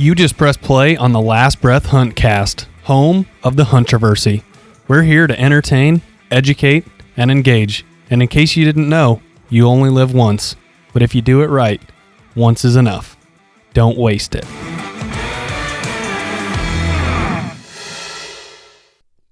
You just press play on the Last Breath Huntcast, home of the Huntroversy. We're here to entertain, educate, and engage. And in case you didn't know, you only live once. But if you do it right, once is enough. Don't waste it.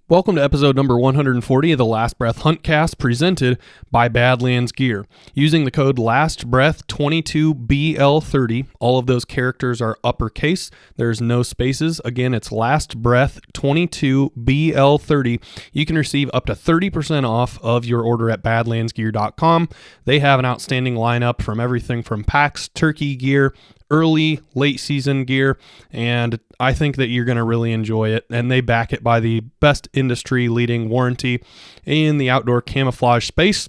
Welcome to episode number 140 of the Last Breath Huntcast, presented by Badlands Gear. Using the code LASTBREATH22BL30, all of those characters are uppercase. There's no spaces. Again, it's LASTBREATH22BL30. You can receive up to 30% off of your order at badlandsgear.com. They have an outstanding lineup from everything from packs, turkey gear, early, late season gear, and I think that you're going to really enjoy it. And they back it by the best industry leading warranty in the outdoor camouflage space.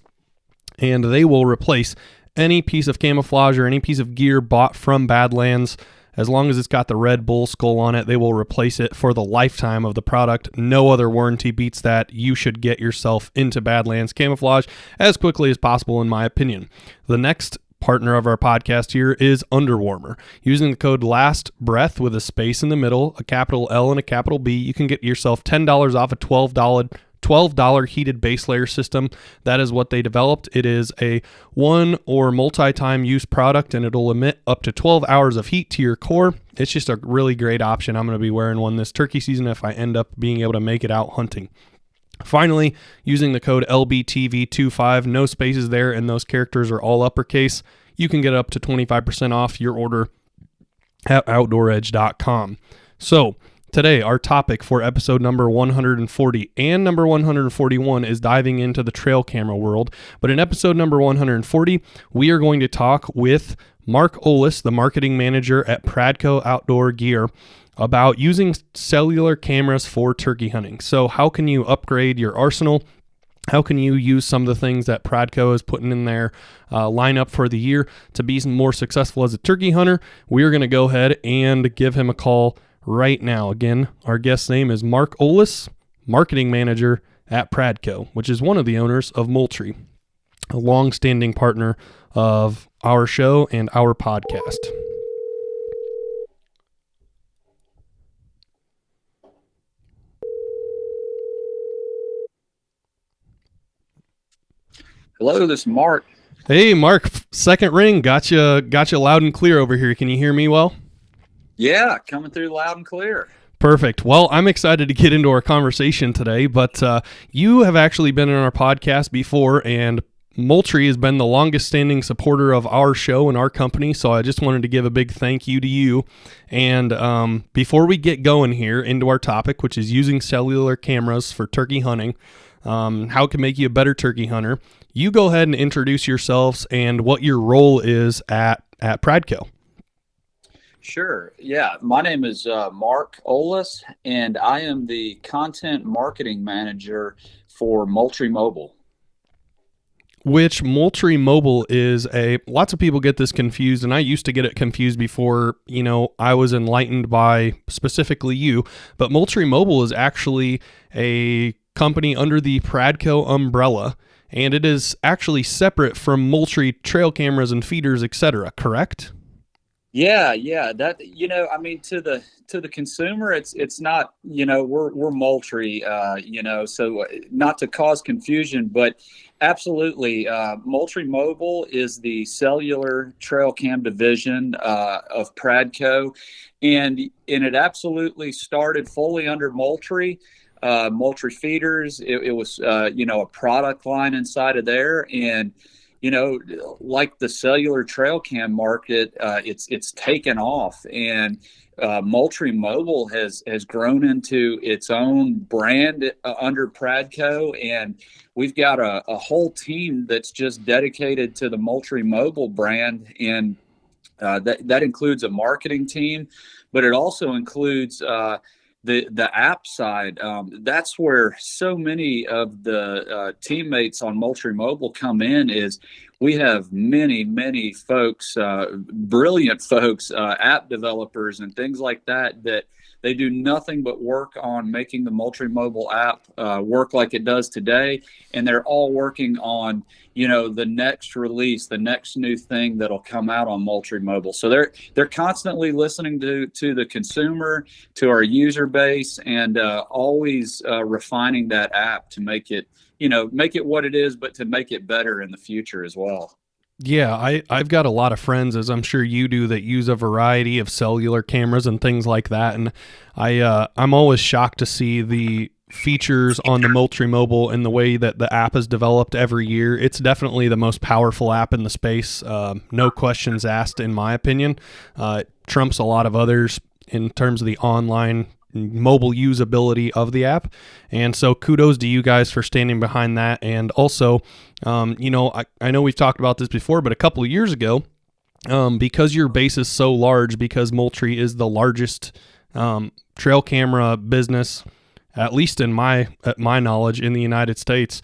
And they will replace any piece of camouflage or any piece of gear bought from Badlands. As long as it's got the red bull skull on it, they will replace it for the lifetime of the product. No other warranty beats that. You should get yourself into Badlands camouflage as quickly as possible, in my opinion. The next partner of our podcast here is Underwarmer. Using the code LASTBREATH with a space in the middle, a capital L and a capital B, you can get yourself $10 off a $12 heated base layer system. That is what they developed. It is a one or multi-time use product, and it'll emit up to 12 hours of heat to your core. It's just a really great option. I'm going to be wearing one this turkey season if I end up being able to make it out hunting. Finally, using the code LBTV25, no spaces there, and those characters are all uppercase, you can get up to 25% off your order at OutdoorEdge.com. So, today, our topic for episode number 140 and number 141 is diving into the trail camera world. But in episode number 140, we are going to talk with Mark Olis, the marketing manager at Pradco Outdoor Gear, about using cellular cameras for turkey hunting. So how can you upgrade your arsenal? How can you use some of the things that Pradco is putting in their lineup for the year to be more successful as a turkey hunter? We are going to go ahead and give him a call right now. Again, our guest's name is Mark Olis, marketing manager at Pradco, which is one of the owners of Moultrie, a long-standing partner of our show and our podcast. Hello, this is Mark. Hey, Mark. Second ring. Got you loud and clear over here. Can you hear me well? Yeah, coming through loud and clear. Perfect. Well, I'm excited to get into our conversation today, but you have actually been in our podcast before, and Moultrie has been the longest standing supporter of our show and our company, so I just wanted to give a big thank you to you. And before we get going here into our topic, which is using cellular cameras for turkey hunting, how it can make you a better turkey hunter, you go ahead and introduce yourselves and what your role is at Pradco. Sure. Yeah. My name is Mark Olis, and I am the content marketing manager for Moultrie Mobile. Which Moultrie Mobile is lots of people get this confused, and I used to get it confused before, I was enlightened by specifically you, but Moultrie Mobile is actually a company under the Pradco umbrella, and it is actually separate from Moultrie trail cameras and feeders, etc., correct? Yeah. That, to the consumer, it's not, we're Moultrie, so not to cause confusion, but absolutely. Moultrie Mobile is the cellular trail cam division of Pradco, and it absolutely started fully under Moultrie. Moultrie feeders. It was, a product line inside of there. And, like the cellular trail cam market, it's taken off, and Moultrie Mobile has grown into its own brand under Pradco. And we've got a whole team that's just dedicated to the Moultrie Mobile brand. And that includes a marketing team, but it also includes, the app side. That's where so many of the teammates on Moultrie Mobile come in, is we have many folks, brilliant folks, app developers and things like that, that they do nothing but work on making the Moultrie mobile app work like it does today. And they're all working on, the next release, the next new thing that'll come out on Moultrie mobile. So they're constantly listening to the consumer, to our user base, and always refining that app to make it, make it what it is, but to make it better in the future as well. Yeah, I've got a lot of friends, as I'm sure you do, that use a variety of cellular cameras and things like that, and I'm always shocked to see the features on the Moultrie mobile and the way that the app is developed every year. It's definitely the most powerful app in the space, no questions asked, in my opinion. It trumps a lot of others in terms of the online mobile usability of the app. And so kudos to you guys for standing behind that. And also, I know we've talked about this before, but a couple of years ago, because your base is so large, because Moultrie is the largest trail camera business, at least at my knowledge, in the United States,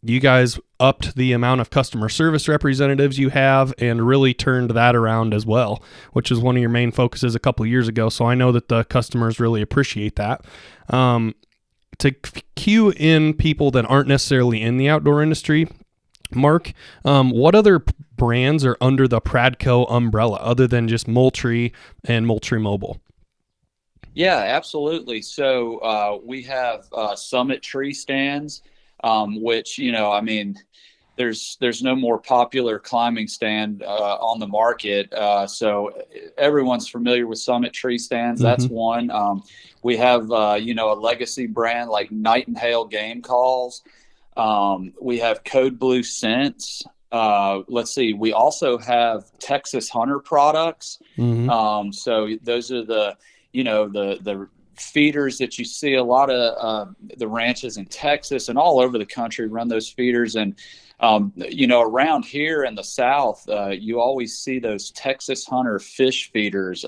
you guys upped the amount of customer service representatives you have and really turned that around as well, which is one of your main focuses a couple of years ago. So I know that the customers really appreciate that. To cue in people that aren't necessarily in the outdoor industry, Mark, what other brands are under the Pradco umbrella other than just Moultrie and Moultrie Mobile? Yeah, absolutely. So we have Summit tree stands, which, there's no more popular climbing stand on the market. So everyone's familiar with Summit tree stands. That's Mm-hmm. one. We have, a legacy brand like Nightingale Game Calls. We have Code Blue Scents. Let's see. We also have Texas Hunter products. Mm-hmm. So those are the feeders that you see a lot of the ranches in Texas and all over the country run those feeders. And around here in the South, you always see those Texas Hunter fish feeders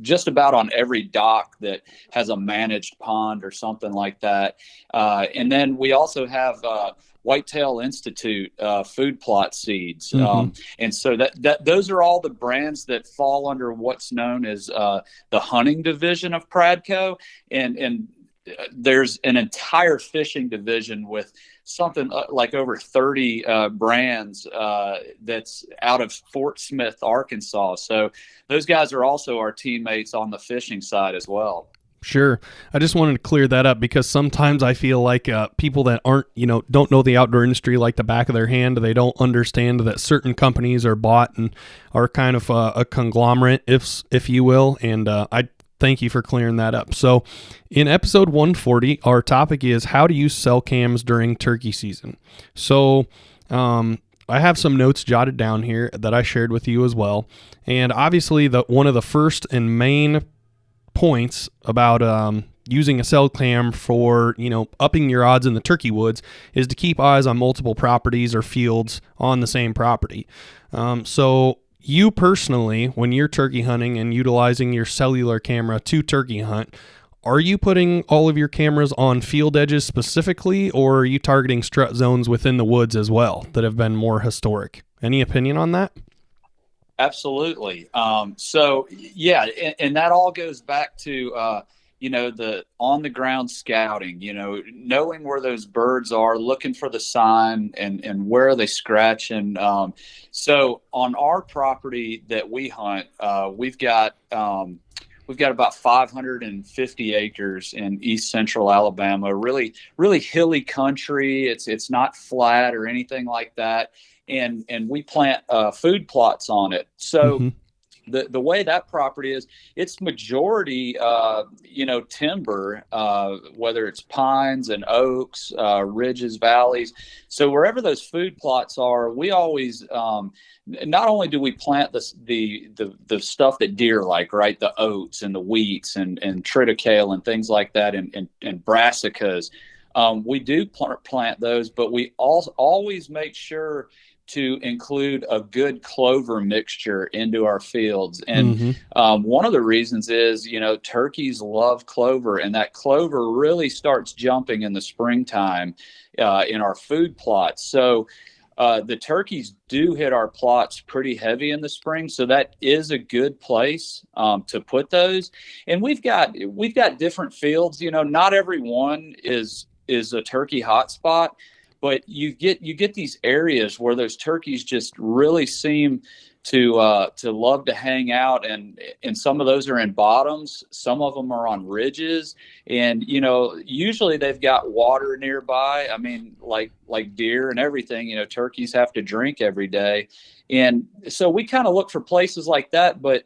just about on every dock that has a managed pond or something like that. And then we also have Whitetail Institute food plot seeds. Mm-hmm. And so that those are all the brands that fall under what's known as the hunting division of Pradco. And there's an entire fishing division with something like over 30 brands that's out of Fort Smith, Arkansas. So those guys are also our teammates on the fishing side as well. Sure. I just wanted to clear that up because sometimes I feel like people that aren't, don't know the outdoor industry like the back of their hand, they don't understand that certain companies are bought and are kind of a conglomerate, if you will. And I thank you for clearing that up. So in episode 140, our topic is how to use Cellcams during turkey season. So I have some notes jotted down here that I shared with you as well. And obviously one of the first and main points about using a cell cam for upping your odds in the turkey woods is to keep eyes on multiple properties or fields on the same property. So you personally, when you're turkey hunting and utilizing your cellular camera to turkey hunt, are you putting all of your cameras on field edges specifically, or are you targeting strut zones within the woods as well that have been more historic? Any opinion on that? Absolutely. So yeah, and that all goes back to the on the ground scouting. Knowing where those birds are, looking for the sign, and where are they scratching. So on our property that we hunt, we've got about 550 acres in east central Alabama. Really, really hilly country. It's not flat or anything like that. And we plant food plots on it. So Mm-hmm. the way that property is, it's majority timber, whether it's pines and oaks, ridges, valleys. So wherever those food plots are, we always not only do we plant the stuff that deer like, right, the oats and the wheats and triticale and things like that, and brassicas. We do plant those, but we also always make sure to include a good clover mixture into our fields. And one of the reasons is, turkeys love clover, and that clover really starts jumping in the springtime in our food plots. So the turkeys do hit our plots pretty heavy in the spring, so that is a good place to put those. And we've got different fields. Not every one is a turkey hotspot, but you get these areas where those turkeys just really seem to love to hang out, and some of those are in bottoms, some of them are on ridges, and usually they've got water nearby. I mean, like deer and everything, turkeys have to drink every day, and so we kind of look for places like that. But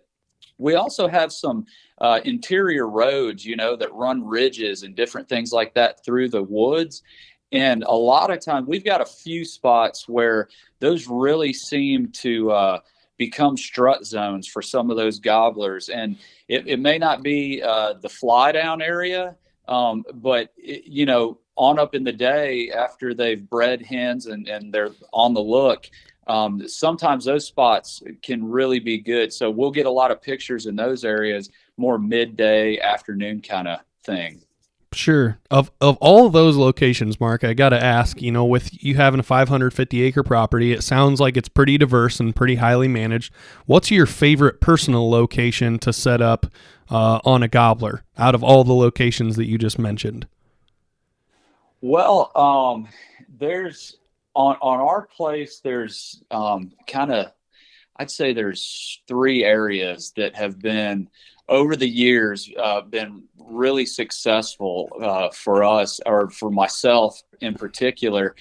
we also have some interior roads, that run ridges and different things like that through the woods. And a lot of times we've got a few spots where those really seem to become strut zones for some of those gobblers. And it may not be the fly down area, but on up in the day after they've bred hens and they're on the look, sometimes those spots can really be good. So we'll get a lot of pictures in those areas, more midday, afternoon kind of thing. Sure. Of all of those locations, Mark, I got to ask, with you having a 550-acre property, it sounds like it's pretty diverse and pretty highly managed. What's your favorite personal location to set up on a gobbler out of all the locations that you just mentioned? Well, there's on our place, there's kind of, I'd say there's three areas that have been over the years been really successful for us, or for myself in particular.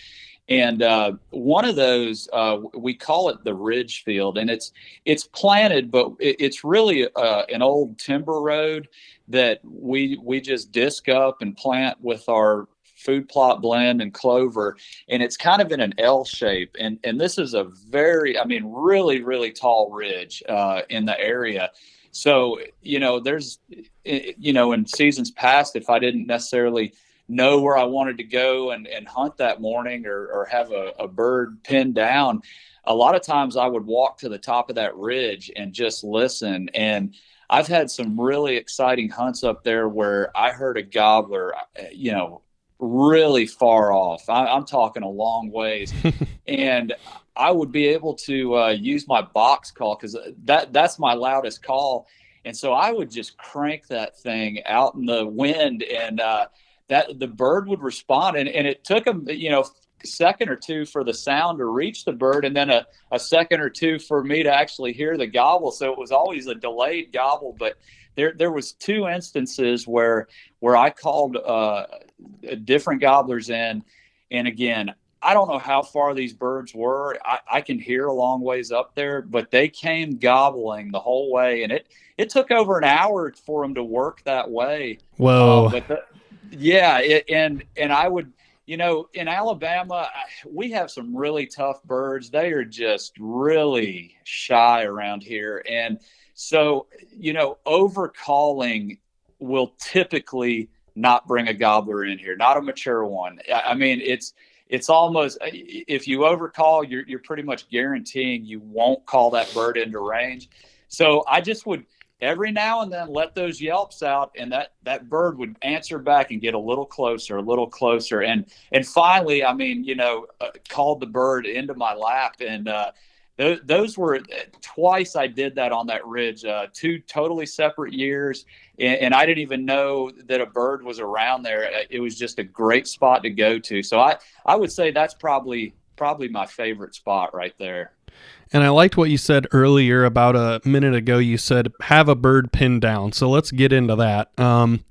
And one of those, we call it the Ridge Field, and it's planted, but it's really an old timber road that we just disc up and plant with our food plot blend and clover, and it's kind of in an L shape. And this is a very, I mean, really, really tall ridge in the area. So, there's, in seasons past, if I didn't necessarily know where I wanted to go and hunt that morning, or have a bird pinned down, a lot of times I would walk to the top of that ridge and just listen. And I've had some really exciting hunts up there where I heard a gobbler, really far off. I'm talking a long ways. And I would be able to use my box call, because that's my loudest call. And so I would just crank that thing out in the wind, and that the bird would respond. And it took them, a second or two for the sound to reach the bird, and then a second or two for me to actually hear the gobble. So it was always a delayed gobble. But there was two instances where I called different gobblers in, and again, I don't know how far these birds were. I can hear a long ways up there, but they came gobbling the whole way, and it took over an hour for them to work that way. Whoa. And I would, in Alabama, we have some really tough birds. They are just really shy around here, and so over calling will typically not bring a gobbler in here, not a mature one. I mean, it's almost, if you overcall, you're pretty much guaranteeing you won't call that bird into range. So I just would every now and then let those yelps out, and that bird would answer back and get a little closer, and finally, I mean, called the bird into my lap. And those were twice I did that on that ridge, two totally separate years, and I didn't even know that a bird was around there. It was just a great spot to go to. So I would say that's probably my favorite spot right there. And I liked what you said earlier about a minute ago. You said have a bird pinned down. So let's get into that.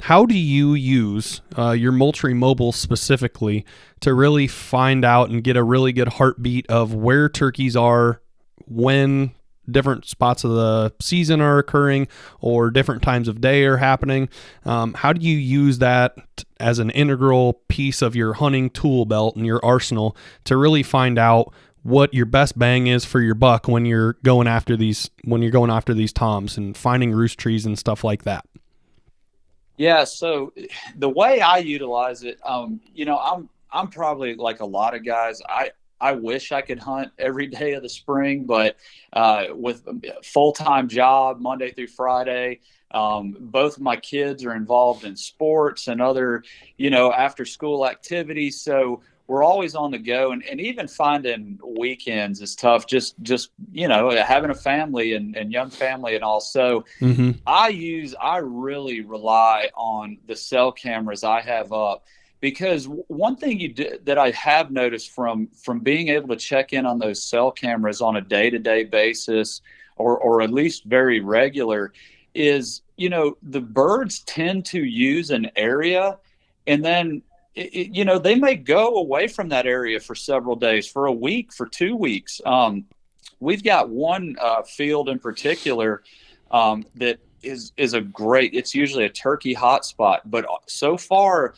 How do you use your Moultrie mobile specifically to really find out and get a really good heartbeat of where turkeys are, when different spots of the season are occurring, or different times of day are happening? How do you use that as an integral piece of your hunting tool belt and your arsenal to really find out what your best bang is for your buck when you're going after these toms and finding roost trees and stuff like that? Yeah, so the way I utilize it, I'm probably like a lot of guys. I wish I could hunt every day of the spring, but with a full-time job Monday through Friday, both of my kids are involved in sports and other, after school activities. So we're always on the go, and even finding weekends is tough. Just having a family and young family and all. So Mm-hmm. I really rely on the cell cameras I have up, because one thing that I have noticed from being able to check in on those cell cameras on a day-to-day basis, or at least very regular, is the birds tend to use an area, and then they may go away from that area for several days, for a week, for 2 weeks. We've got one field in particular that is a great. It's usually a turkey hotspot, but so far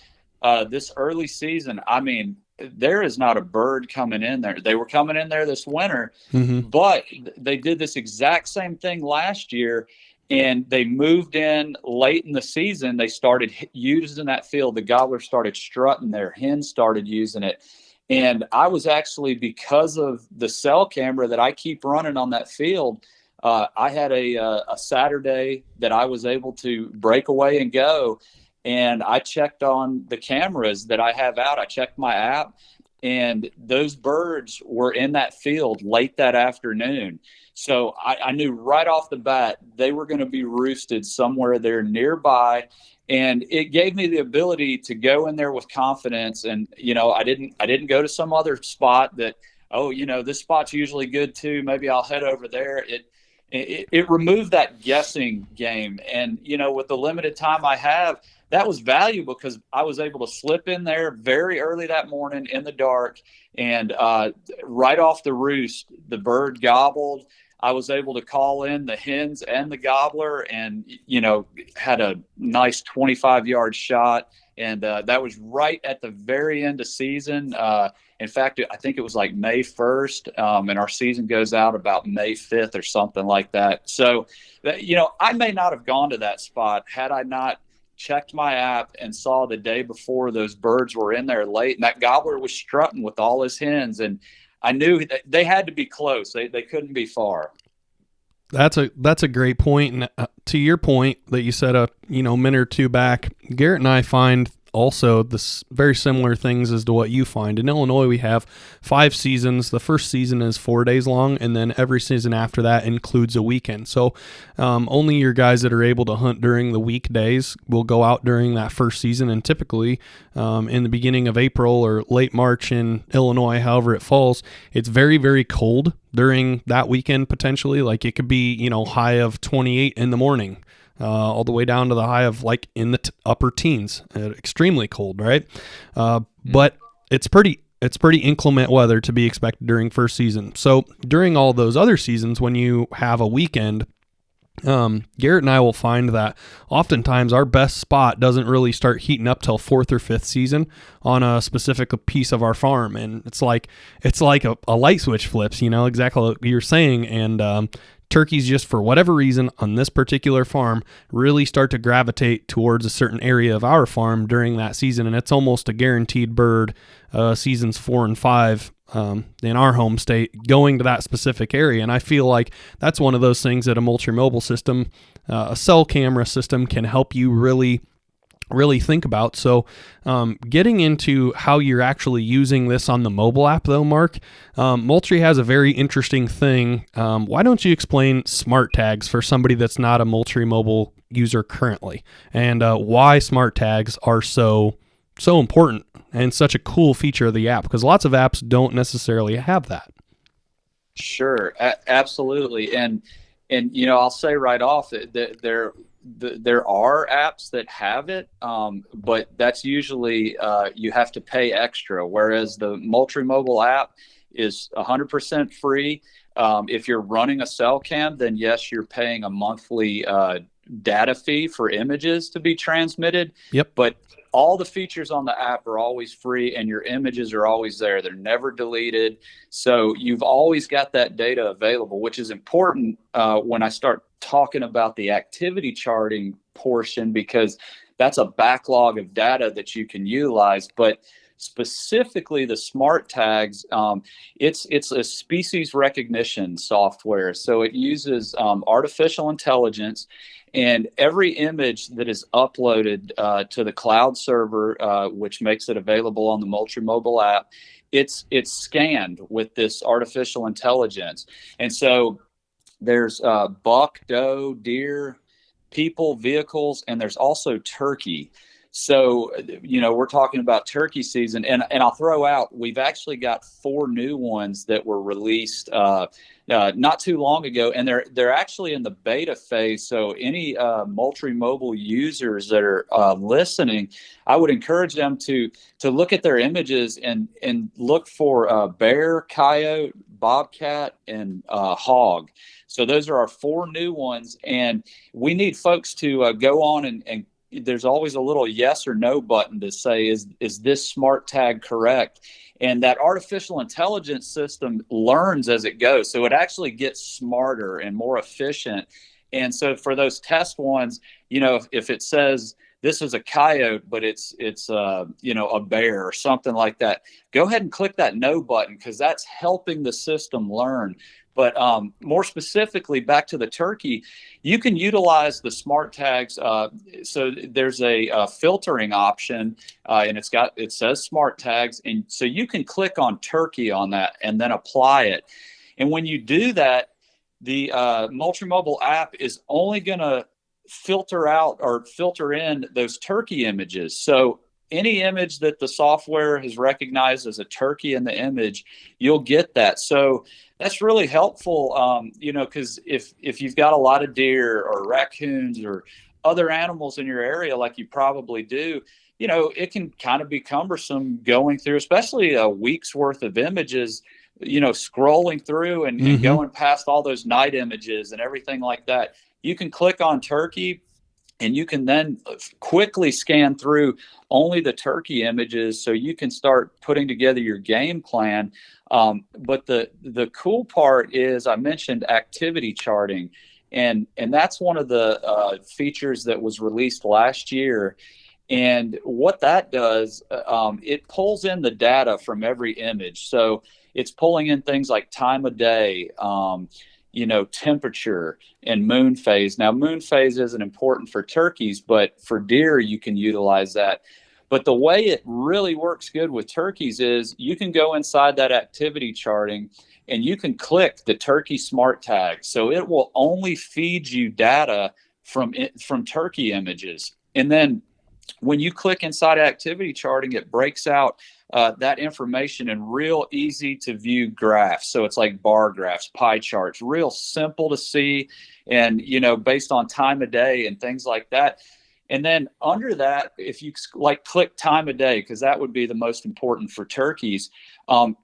this early season, I mean, there is not a bird coming in there. They were coming in there this winter, Mm-hmm. but they did this exact same thing last year, and they moved in late in the season. They started using that field. The gobblers started strutting there. Hens started using it. And I was actually, because of the cell camera that I keep running on that field, I had a Saturday that I was able to break away and go. And I checked on the cameras that I have out. I checked my app, and those birds were in that field late that afternoon. So I knew right off the bat they were going to be roosted somewhere there nearby. And it gave me the ability to go in there with confidence. And I didn't go to some other spot that, oh, this spot's usually good too, maybe I'll head over there. It removed that guessing game. And with the limited time I have, that was valuable, because I was able to slip in there very early that morning in the dark, and right off the roost, the bird gobbled. I was able to call in the hens and the gobbler, and had a nice 25-yard shot. And that was right at the very end of season. In fact, I think it was like May 1st, and our season goes out about May 5th or something like that. So, I may not have gone to that spot had I not checked my app and saw the day before those birds were in there late, and that gobbler was strutting with all his hens, and I knew that they had to be close. They couldn't be far. That's a great point. And to your point that you said a minute or two back, Garrett and I find also this very similar things as to what you find. In Illinois, we have 5 seasons. The first season is 4 days long, and then every season after that includes a weekend. So only your guys that are able to hunt during the weekdays will go out during that first season. And typically in the beginning of April or late March in Illinois, however it falls, it's very, very cold during that weekend potentially. Like it could be, high of 28 in the morning. All the way down to the high of like in the upper teens, extremely cold, right? But it's pretty inclement weather to be expected during first season. So during all those other seasons, when you have a weekend, Garrett and I will find that oftentimes our best spot doesn't really start heating up till 4th or 5th season on a specific piece of our farm. And it's like a light switch flips, exactly what you're saying. And, turkeys, just for whatever reason on this particular farm, really start to gravitate towards a certain area of our farm during that season. And it's almost a guaranteed bird, seasons 4 and 5 in our home state, going to that specific area. And I feel like that's one of those things that a Moultrie mobile system, a cell camera system, can help you really think about. So getting into how you're actually using this on the mobile app though, Mark, Moultrie has a very interesting thing. Why don't you explain smart tags for somebody that's not a Moultrie mobile user currently, and why smart tags are so important and such a cool feature of the app, because lots of apps don't necessarily have that. Sure, absolutely. And I'll say right off that there are apps that have it, but that's usually you have to pay extra, whereas the Moultrie mobile app is 100% free. If you're running a Cellcam, then yes, you're paying a monthly data fee for images to be transmitted. Yep. But all the features on the app are always free, and your images are always there. They're never deleted. So you've always got that data available, which is important when I start talking about the activity charting portion, because that's a backlog of data that you can utilize. But specifically the smart tags. It's a species recognition software, so it uses artificial intelligence, and every image that is uploaded to the cloud server, which makes it available on the Moultrie mobile app, it's scanned with this artificial intelligence. And so there's buck, doe, deer, people, vehicles, and there's also turkey. So, we're talking about turkey season, and I'll throw out, we've actually got 4 new ones that were released not too long ago, and they're actually in the beta phase. So, any Moultrie mobile users that are listening, I would encourage them to look at their images and look for bear, coyote, bobcat, and hog. So those are our 4 new ones, and we need folks to go on and there's always a little yes or no button to say, is this smart tag correct? And that artificial intelligence system learns as it goes. So it actually gets smarter and more efficient. And so for those test ones, if it says this is a coyote, but it's a bear or something like that, go ahead and click that no button, because that's helping the system learn. But more specifically, back to the turkey, you can utilize the smart tags. So there's a filtering option, and it says smart tags, and so you can click on turkey on that and then apply it. And when you do that, the Moultrie mobile app is only going to filter out or filter in those turkey images. So any image that the software has recognized as a turkey in the image, you'll get that. So that's really helpful, because if you've got a lot of deer or raccoons or other animals in your area, like you probably do, it can kind of be cumbersome going through, especially a week's worth of images, scrolling through and going past all those night images and everything like that. You can click on turkey, and you can then quickly scan through only the turkey images, so you can start putting together your game plan. But the cool part is, I mentioned activity charting, and that's one of the features that was released last year. And what that does, it pulls in the data from every image. So it's pulling in things like time of day, temperature, and moon phase. Now, moon phase isn't important for turkeys, but for deer, you can utilize that. But the way it really works good with turkeys is you can go inside that activity charting and you can click the turkey smart tag. So it will only feed you data from turkey images. And then when you click inside activity charting, it breaks out that information in real easy to view graphs. So it's like bar graphs, pie charts, real simple to see, and based on time of day and things like that. And then under that, if you click time of day, because that would be the most important for turkeys,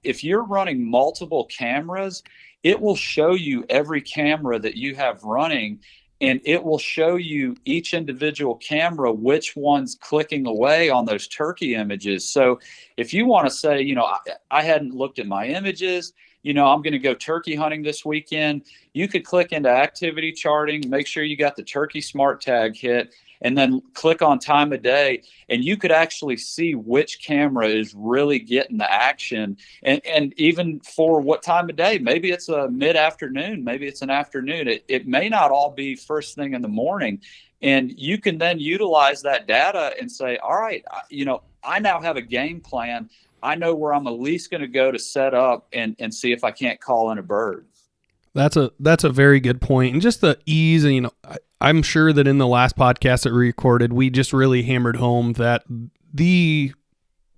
if you're running multiple cameras, it will show you every camera that you have running, and it will show you each individual camera, which one's clicking away on those turkey images. So if you want to say, I hadn't looked at my images, I'm going to go turkey hunting this weekend, you could click into activity charting, make sure you got the turkey smart tag hit, and then click on time of day, and you could actually see which camera is really getting the action. And even for what time of day, maybe it's a mid-afternoon, maybe it's an afternoon. It may not all be first thing in the morning. And you can then utilize that data and say, all right, I now have a game plan. I know where I'm at least going to go to set up and see if I can't call in a bird. That's a very good point. And just the ease, and I'm sure that in the last podcast that we recorded, we just really hammered home that the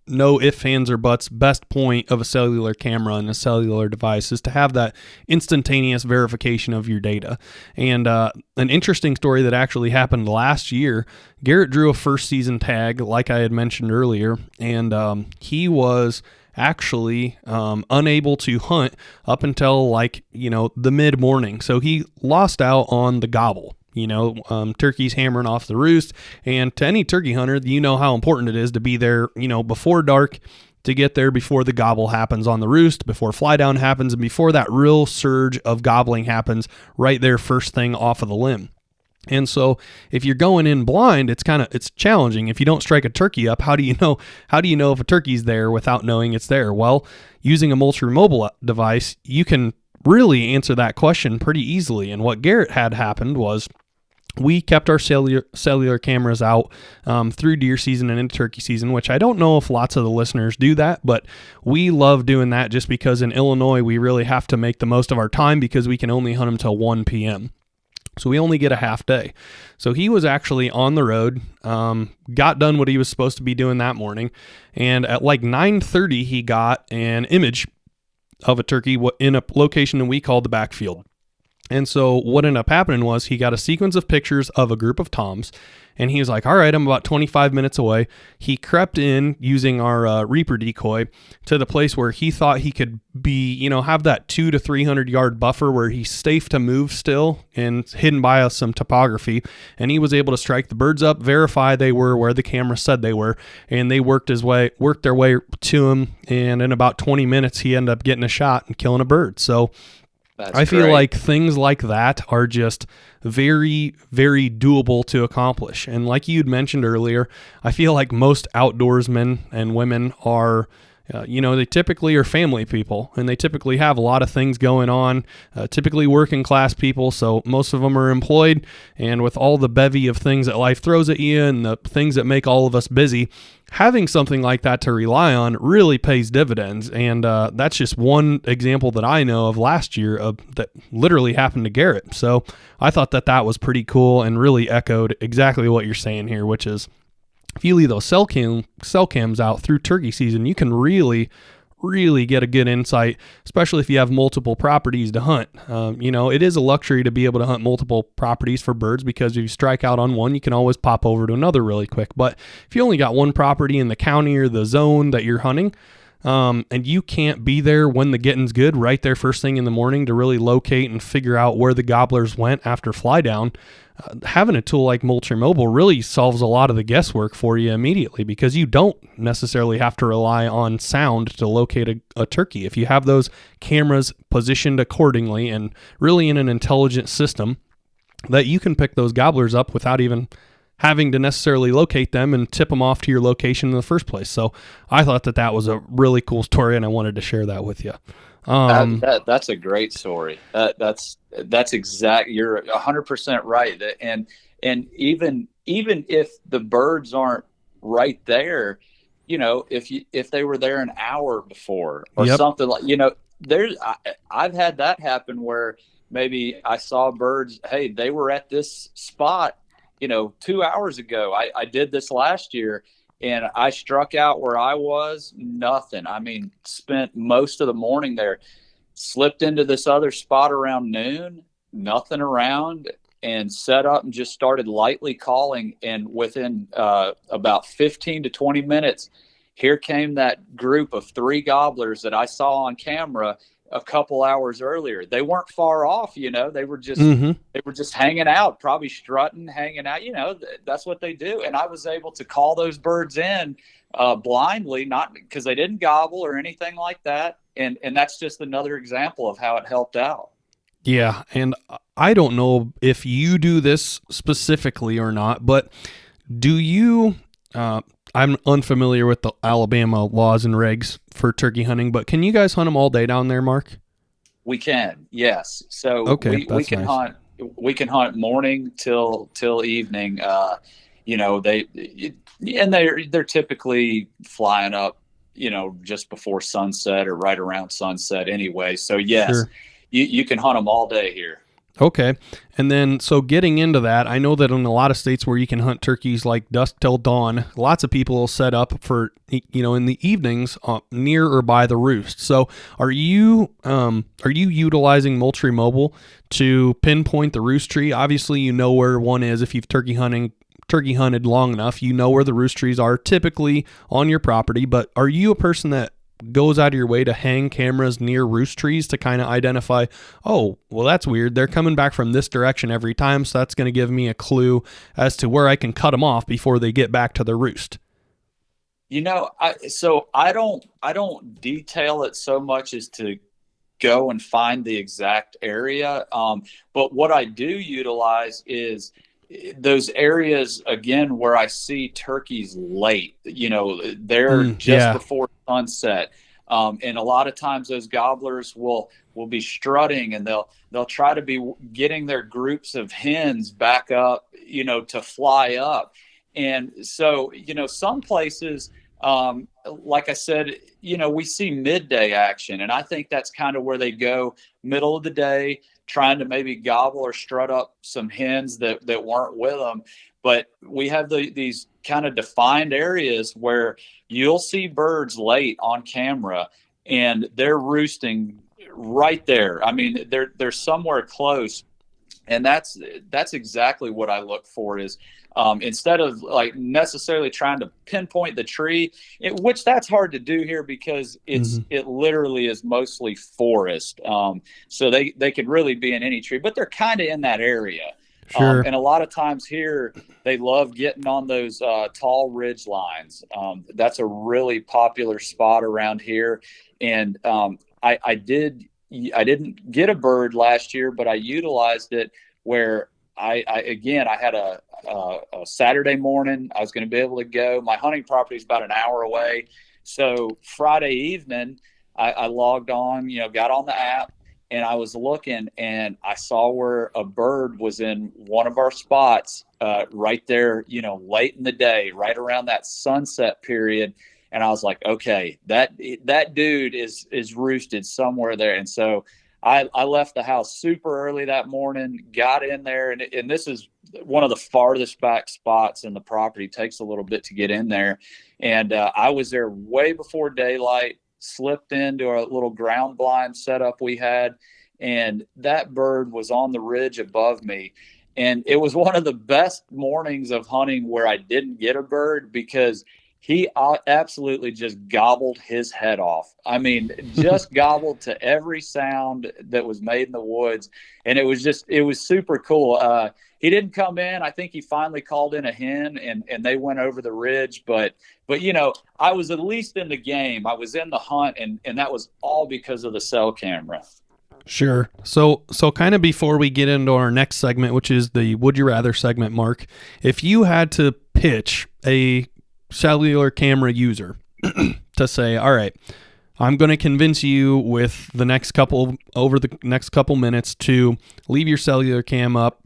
no ifs, ands, or buts best point of a cellular camera and a cellular device is to have that instantaneous verification of your data. And an interesting story that actually happened last year, Garrett drew a first season tag, like I had mentioned earlier, and he was actually unable to hunt up until the mid morning. So he lost out on the gobble. Turkeys hammering off the roost, and to any turkey hunter, how important it is to be there, before dark, to get there before the gobble happens on the roost, before fly down happens, and before that real surge of gobbling happens right there first thing off of the limb. And so if you're going in blind, it's challenging. If you don't strike a turkey up, how do you know if a turkey's there without knowing it's there? Well, using a Moultrie mobile device, you can really answer that question pretty easily. And what Garrett had happened was we kept our cellular cameras out through deer season and into turkey season, which I don't know if lots of the listeners do that, but we love doing that just because in Illinois, we really have to make the most of our time because we can only hunt them till 1 p.m. So we only get a half day. So he was actually on the road, got done what he was supposed to be doing that morning, and at like 9:30, he got an image of a turkey in a location that we called the backfield. And so what ended up happening was he got a sequence of pictures of a group of toms, and he was like, all right, I'm about 25 minutes away. He crept in using our Reaper decoy to the place where he thought he could be, have that 200 to 300 yard buffer where he's safe to move still and hidden by some topography. And he was able to strike the birds up, verify they were where the camera said they were, and they worked their way to him. And in about 20 minutes, he ended up getting a shot and killing a bird. So I feel like things like that are just very, very doable to accomplish. And like you'd mentioned earlier, I feel like most outdoorsmen and women are, they typically are family people, and they typically have a lot of things going on, typically working class people. So most of them are employed, and with all the bevy of things that life throws at you and the things that make all of us busy, having something like that to rely on really pays dividends. And that's just one example that I know of last year that literally happened to Garrett. So I thought that was pretty cool and really echoed exactly what you're saying here, which is if you leave those cell cams out through turkey season, you can really get a good insight, especially if you have multiple properties to hunt. It is a luxury to be able to hunt multiple properties for birds because if you strike out on one, you can always pop over to another really quick. But if you only got one property in the county or the zone that you're hunting, and you can't be there when the getting's good right there first thing in the morning to really locate and figure out where the gobblers went after fly down, having a tool like Moultrie Mobile really solves a lot of the guesswork for you immediately because you don't necessarily have to rely on sound to locate a turkey. If you have those cameras positioned accordingly and really in an intelligent system, that you can pick those gobblers up without even having to necessarily locate them and tip them off to your location in the first place. So I thought that was a really cool story, and I wanted to share that with you. That's a great story. That's exact. You're 100% right. And even if the birds aren't right there, if they were there an hour before or something like, I've had that happen where maybe I saw birds. Hey, they were at this spot, 2 hours ago. I did this last year. And I struck out where I was, nothing. I mean, spent most of the morning there, slipped into this other spot around noon, nothing around, and set up and just started lightly calling. And within about 15 to 20 minutes, here came that group of 3 gobblers that I saw on camera a couple hours earlier. They weren't far off, they were just they were just hanging out, probably strutting, hanging out, that's what they do. And I was able to call those birds in blindly, not because they didn't gobble or anything like that. And that's just another example of how it helped out. Yeah, and I don't know if you do this specifically or not, but do you I'm unfamiliar with the Alabama laws and regs for turkey hunting, but can you guys hunt them all day down there, Mark? We can, yes. So okay, we can nice. hunt morning till evening. They're typically flying up, just before sunset or right around sunset anyway. So yes, sure. You can hunt them all day here. Okay. And then, so getting into that, I know that in a lot of states where you can hunt turkeys like dusk till dawn, lots of people will set up for, in the evenings near or by the roost. So are you utilizing Moultrie Mobile to pinpoint the roost tree? Obviously, you know where one is. If you've turkey hunted long enough, you know where the roost trees are typically on your property, but are you a person that goes out of your way to hang cameras near roost trees to kind of identify, oh, well, that's weird. They're coming back from this direction every time, so that's going to give me a clue as to where I can cut them off before they get back to the roost. I don't detail it so much as to go and find the exact area. But what I do utilize is those areas again where I see turkeys late, they're just Yeah. before sunset. And a lot of times those gobblers will be strutting, and they'll try to be getting their groups of hens back up, to fly up. And so, some places, like I said, we see midday action, and I think that's kind of where they go middle of the day, trying to maybe gobble or strut up some hens that weren't with them. But we have these kind of defined areas where you'll see birds late on camera, and they're roosting right there. I mean, they're somewhere close, and that's exactly what I look for is, instead of like necessarily trying to pinpoint the tree, which that's hard to do here because Hmm. it literally is mostly forest. So they could really be in any tree, but they're kind of in that area. Sure. And a lot of times here, they love getting on those tall ridge lines. That's a really popular spot around here. And I didn't get a bird last year, but I utilized it where I had a Saturday morning. I was going to be able to go. My hunting property is about an hour away. So Friday evening, I logged on, got on the app, and I was looking, and I saw where a bird was in one of our spots, right there, late in the day, right around that sunset period. And I was like, okay, that dude is roosted somewhere there. And so I left the house super early that morning, got in there, and this is one of the farthest back spots in the property. It takes a little bit to get in there. And I was there way before daylight, slipped into a little ground blind setup we had, and that bird was on the ridge above me. And it was one of the best mornings of hunting where I didn't get a bird because he absolutely just gobbled his head off. I mean, just gobbled to every sound that was made in the woods. And it was super cool. He didn't come in. I think he finally called in a hen, and they went over the ridge. But, I was at least in the game. I was in the hunt, and that was all because of the cell camera. Sure. So kind of before we get into our next segment, which is the Would You Rather segment, Mark, if you had to pitch a cellular camera user to say, all right, I'm going to convince you with the next couple minutes to leave your cellular cam up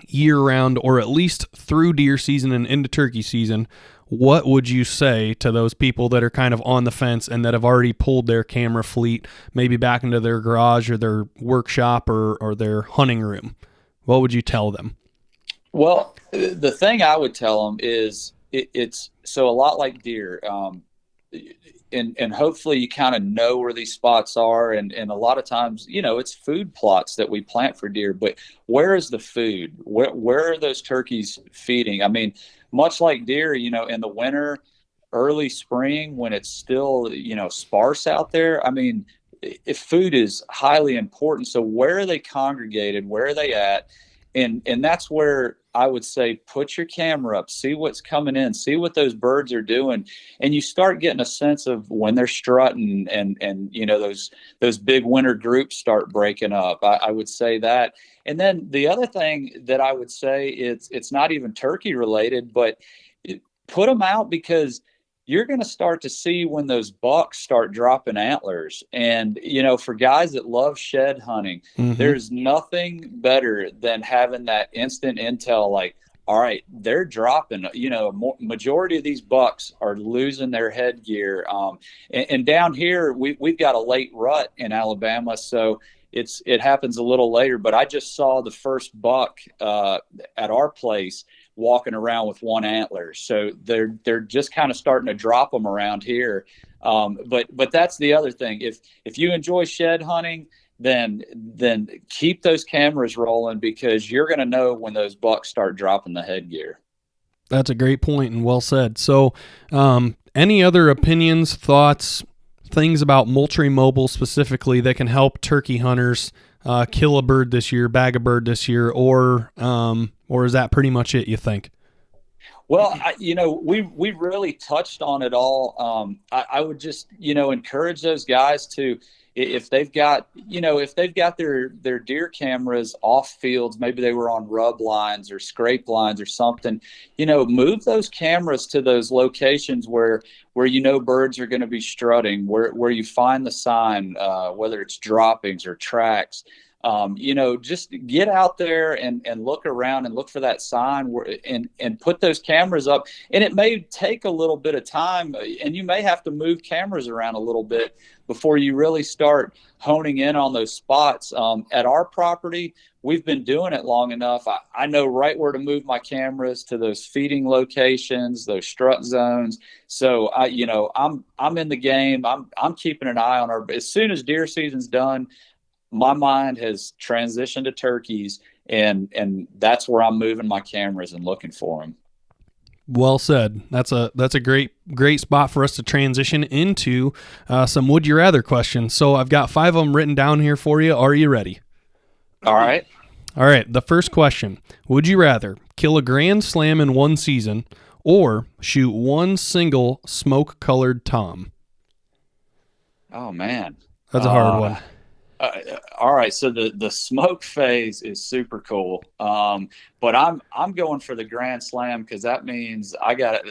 year round, or at least through deer season and into turkey season, what would you say to those people that are kind of on the fence and that have already pulled their camera fleet maybe back into their garage or their workshop or their hunting room? What would you tell them? Well, the thing I would tell them is it's so a lot like deer. And hopefully you kind of know where these spots are. And a lot of times, it's food plots that we plant for deer, but where is the food? Where are those turkeys feeding? I mean, much like deer, in the winter, early spring, when it's still, sparse out there, I mean, if food is highly important. So where are they congregated? Where are they at? And that's where I would say put your camera up, see what's coming in, see what those birds are doing, and you start getting a sense of when they're strutting, and those big winter groups start breaking up. I would say that. And then the other thing that I would say, it's not even turkey related, but put them out because you're going to start to see when those bucks start dropping antlers. And, for guys that love shed hunting, Mm-hmm. there's nothing better than having that instant intel like, all right, they're dropping, majority of these bucks are losing their headgear. And down here, we've got a late rut in Alabama. So it happens a little later, but I just saw the first buck at our place walking around with one antler. So they're just kind of starting to drop them around here. But that's the other thing. If you enjoy shed hunting, then keep those cameras rolling because you're going to know when those bucks start dropping the headgear. That's a great point and well said. So, any other opinions, thoughts, things about Moultrie Mobile specifically that can help turkey hunters kill a bird this year, bag a bird this year, or is that pretty much it, you think? Well, we really touched on it all. I would just encourage those guys to, if they've got, if they've got their deer cameras off fields, maybe they were on rub lines or scrape lines or something, move those cameras to those locations where birds are going to be strutting, where you find the sign, whether it's droppings or tracks. Just get out there and look around and look for that sign and put those cameras up. And it may take a little bit of time, and you may have to move cameras around a little bit before you really start honing in on those spots. At our property, we've been doing it long enough. I know right where to move my cameras to those feeding locations, those strut zones. So I'm in the game. I'm keeping an eye on as soon as deer season's done, my mind has transitioned to turkeys, and that's where I'm moving my cameras and looking for them. Well said. That's a great spot for us to transition into some would you rather questions. So I've got 5 of them written down here for you. Are you ready? All right. All right. The first question: would you rather kill a grand slam in one season or shoot one single smoke-colored tom? Oh man, that's a hard one. All right, so the smoke phase is super cool, but I'm going for the grand slam because that means I got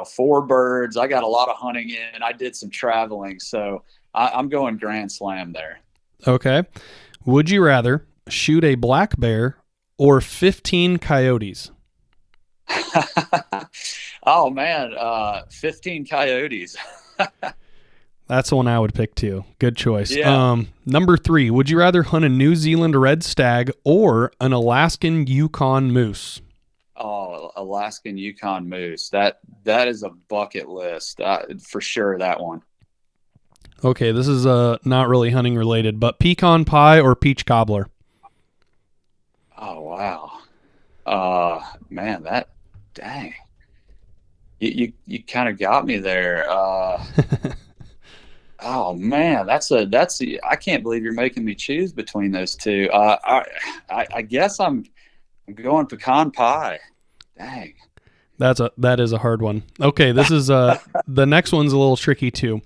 4 birds. I got a lot of hunting in. I did some traveling, so I'm going grand slam there. Okay. Would you rather shoot a black bear or 15 coyotes? Oh man, 15 coyotes. That's the one I would pick too. Good choice. Yeah. Number 3, would you rather hunt a New Zealand red stag or an Alaskan Yukon moose? Oh, Alaskan Yukon moose. That is a bucket list for sure. That one. Okay, this is not really hunting related, but pecan pie or peach cobbler? Oh wow. Man, dang. You kind of got me there. Oh man, I can't believe you're making me choose between those two. I guess I'm going pecan pie. Dang. That is a hard one. Okay, this is the next one's a little tricky too.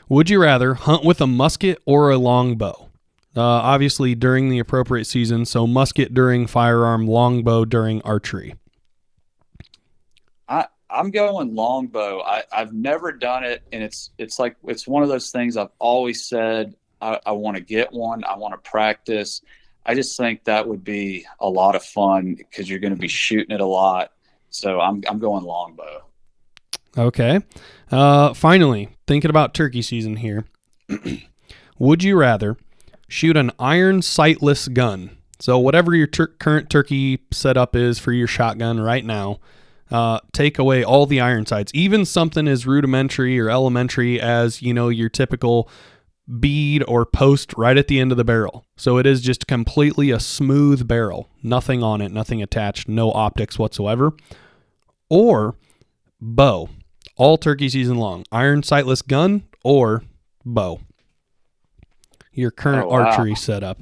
Would you rather hunt with a musket or a longbow? Obviously during the appropriate season, so musket during firearm, longbow during archery. I'm going longbow. I've never done it, and it's one of those things I've always said I want to get one. I want to practice. I just think that would be a lot of fun because you're going to be shooting it a lot. So I'm going longbow. Okay. Finally, thinking about turkey season here. Would you rather shoot an iron sightless gun? So whatever your current turkey setup is for your shotgun right now, take away all the iron sights, even something as rudimentary or elementary as, your typical bead or post right at the end of the barrel. So it is just completely a smooth barrel, nothing on it, nothing attached, no optics whatsoever. Or bow, all turkey season long, iron sightless gun or bow. Your current archery setup.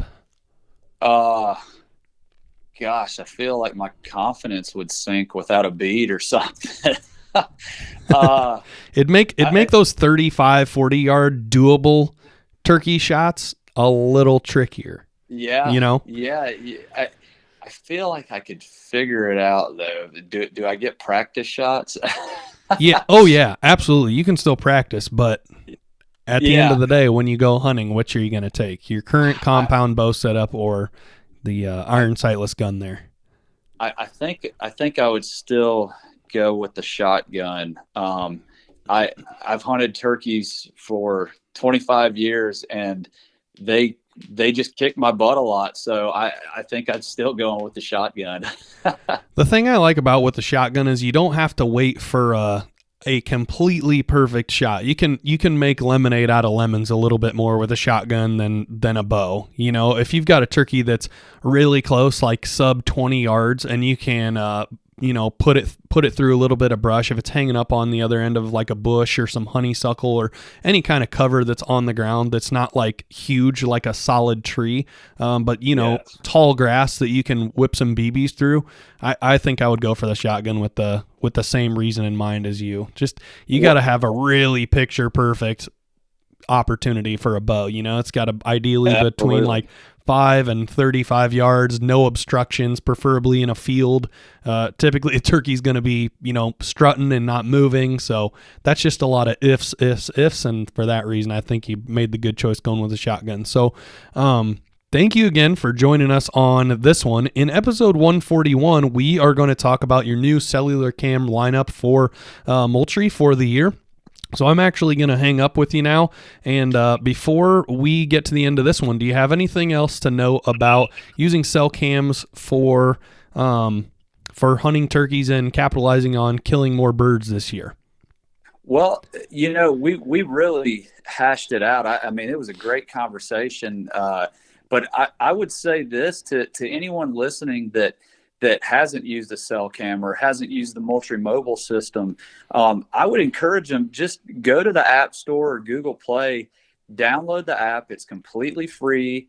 Gosh, I feel like my confidence would sink without a bead or something. It'd make those 35, 40-yard doable turkey shots a little trickier. Yeah. Yeah. I feel like I could figure it out though. Do I get practice shots? Yeah. Oh yeah, absolutely. You can still practice, but at the end of the day, when you go hunting, which are you going to take? Your current compound bow setup or the iron sightless gun there? I think I would still go with the shotgun. I've hunted turkeys for 25 years and they just kick my butt a lot. So I think I'd still go with the shotgun. The thing I like about with the shotgun is you don't have to wait for a completely perfect shot. You can make lemonade out of lemons a little bit more with a shotgun than a bow. If you've got a turkey that's really close, like sub 20 yards, and you can put it through a little bit of brush. If it's hanging up on the other end of like a bush or some honeysuckle or any kind of cover that's on the ground that's not like huge like a solid tree, but tall grass that you can whip some BBs through, I think I would go for the shotgun with the same reason in mind as you. Just you got to have a really picture perfect opportunity for a bow. It's got to ideally between Absolutely. like 5 and 35 yards, no obstructions, preferably in a field. Typically a turkey's going to be, strutting and not moving. So that's just a lot of ifs. And for that reason, I think you made the good choice going with a shotgun. So, thank you again for joining us on this one. In episode 141, we are going to talk about your new cellular cam lineup for Moultrie for the year. So I'm actually going to hang up with you now. And before we get to the end of this one, do you have anything else to know about using Cellcams for hunting turkeys and capitalizing on killing more birds this year? Well, we really hashed it out. I mean, it was a great conversation. But I would say this to anyone listening that hasn't used the Cellcam or hasn't used the Moultrie mobile system. I would encourage them, just go to the App Store or Google Play, download the app. It's completely free.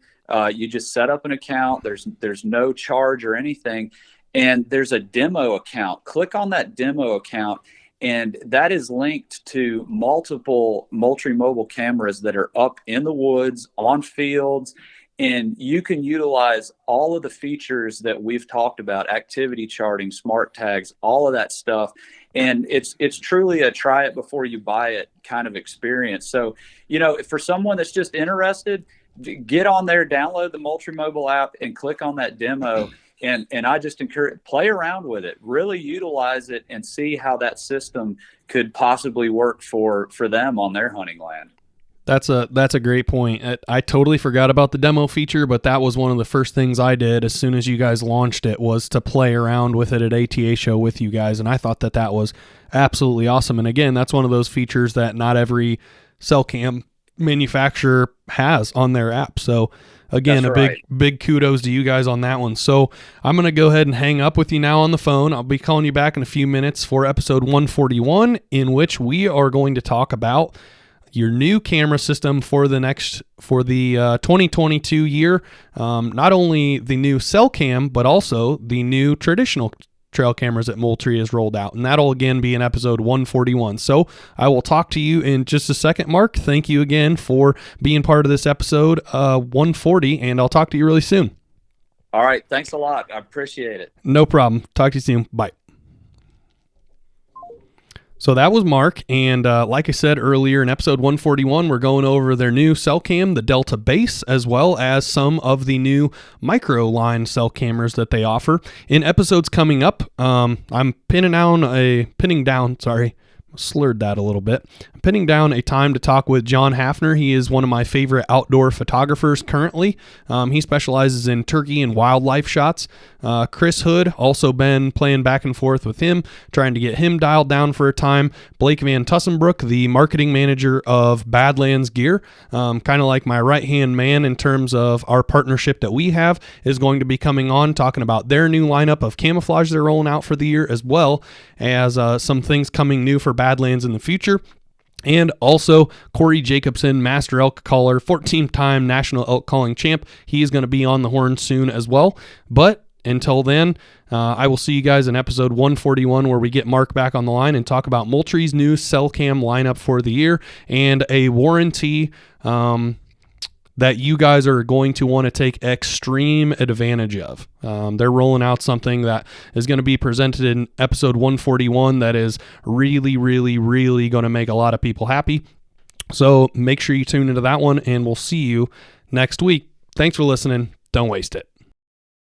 You just set up an account. There's no charge or anything. And there's a demo account. Click on that demo account, and that is linked to multiple Moultrie mobile cameras that are up in the woods, on fields, and you can utilize all of the features that we've talked about: activity charting, smart tags, all of that stuff. And it's truly a try it before you buy it kind of experience. So, for someone that's just interested, get on there, download the Moultrie mobile app, and click on that demo. And I just encourage, play around with it, really utilize it, and see how that system could possibly work for them on their hunting land. That's a great point. I totally forgot about the demo feature, but that was one of the first things I did as soon as you guys launched it, was to play around with it at ATA show with you guys, and I thought that was absolutely awesome. And again, that's one of those features that not every Cellcam manufacturer has on their app. So again, That's big kudos to you guys on that one. So I'm going to go ahead and hang up with you now on the phone. I'll be calling you back in a few minutes for episode 141, in which we are going to talk about your new camera system for the 2022 year. Not only the new Cellcam, but also the new traditional trail cameras that Moultrie has rolled out. And that'll again be in episode 141. So I will talk to you in just a second, Mark. Thank you again for being part of this episode 140, and I'll talk to you really soon. All right. Thanks a lot. I appreciate it. No problem. Talk to you soon. Bye. So that was Mark, and like I said earlier, in episode 141, we're going over their new Cellcam, the Delta Base, as well as some of the new micro line cell cameras that they offer. In episodes coming up, I'm pinning down a time to talk with John Hafner. He is one of my favorite outdoor photographers currently. He specializes in turkey and wildlife shots. Chris Hood, also been playing back and forth with him, trying to get him dialed down for a time. Blake Van Tussenbrook, the marketing manager of Badlands Gear, kind of like my right-hand man in terms of our partnership that we have, is going to be coming on talking about their new lineup of camouflage they're rolling out for the year, as well as some things coming new for Badlands in the future. And also Corey Jacobson, master elk caller, 14-time national elk calling champ. He is going to be on the horn soon as well. But until then, I will see you guys in episode 141, where we get Mark back on the line and talk about Moultrie's new Cellcam lineup for the year and a warranty that you guys are going to want to take extreme advantage of. They're rolling out something that is going to be presented in episode 141 that is really, really, really going to make a lot of people happy. So make sure you tune into that one, and we'll see you next week. Thanks for listening. Don't waste it.